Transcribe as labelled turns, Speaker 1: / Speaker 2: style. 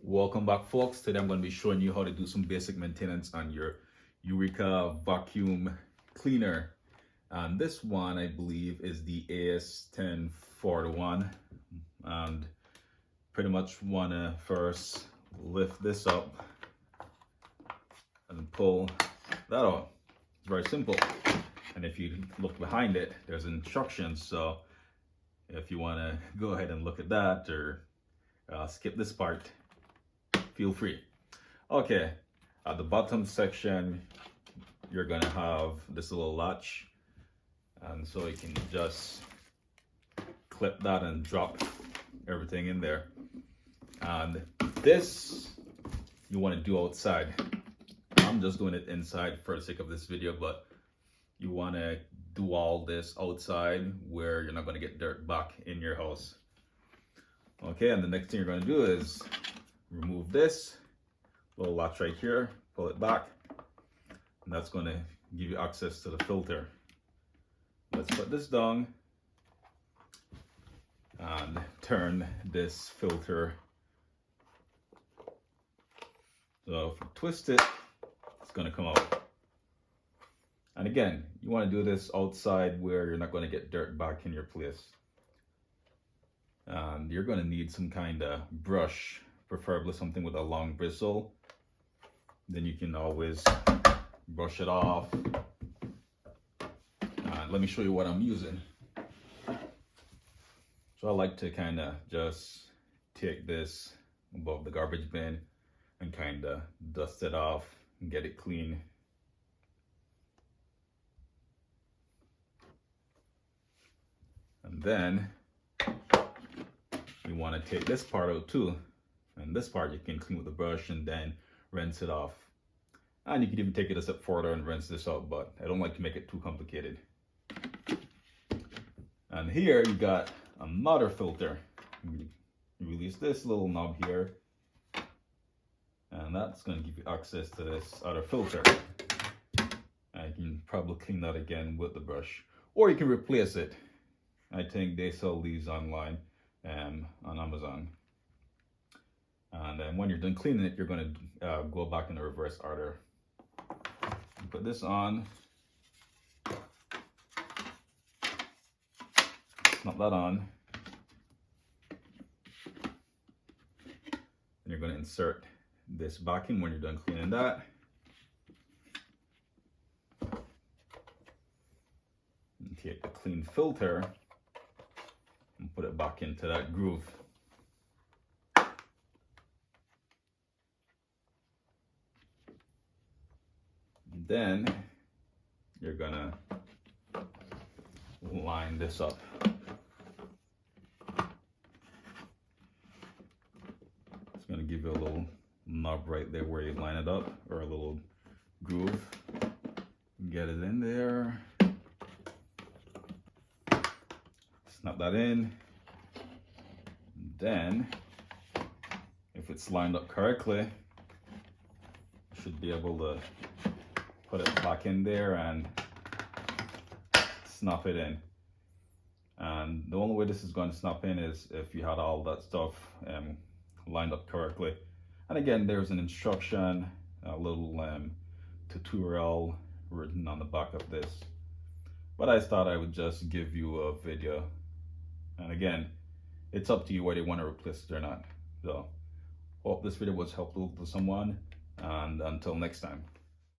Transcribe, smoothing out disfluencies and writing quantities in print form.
Speaker 1: Welcome back, folks. Today I'm going to be showing you how to do some basic maintenance on your Eureka vacuum cleaner. And this one, I believe, is the AS1041. And pretty much want to first lift this up and pull that out. It's very simple. And if you look behind it, there's instructions. So if you want to go ahead and look at that or skip this part, feel free. Okay, at the bottom section, you're gonna have this little latch, and so you can just clip that and drop everything in there. And this you want to do outside. I'm just doing it inside for the sake of this video, but you want to do all this outside where you're not going to get dirt back in your house. Okay, and the next thing you're going to do is remove this little latch right here, pull it back, and that's going to give you access to the filter. Let's put this down and turn this filter. So if you twist it, it's going to come out. And again, you want to do this outside where you're not going to get dirt back in your place. And you're going to need some kind of brush, preferably something with a long bristle. Then you can always brush it off. And let me show you what I'm using. So I like to kind of just take this above the garbage bin and kind of dust it off and get it clean. And then you want to take this part out too. And this part you can clean with the brush and then rinse it off. And you can even take it a step further and rinse this out, but I don't like to make it too complicated. And here you got another filter. You release this little knob here, and that's going to give you access to this other filter. And you can probably clean that again with the brush, or you can replace it. I think they sell these online on Amazon. And then when you're done cleaning it, you're going to go back in the reverse order. Put this on. Snap that on. And you're going to insert this back in when you're done cleaning that. And take the clean filter and put it back into that groove. Then you're gonna line this up. It's gonna give you a little knob right there where you line it up, or a little groove. Get it in there. Snap that in. Then, if it's lined up correctly, you should be able to put it back in there and snap it in. And the only way this is going to snap in is if you had all that stuff lined up correctly. And again, there's an instruction, a little tutorial written on the back of this. But I thought I would just give you a video. And again, it's up to you whether you want to replace it or not. So, hope this video was helpful to someone, and until next time.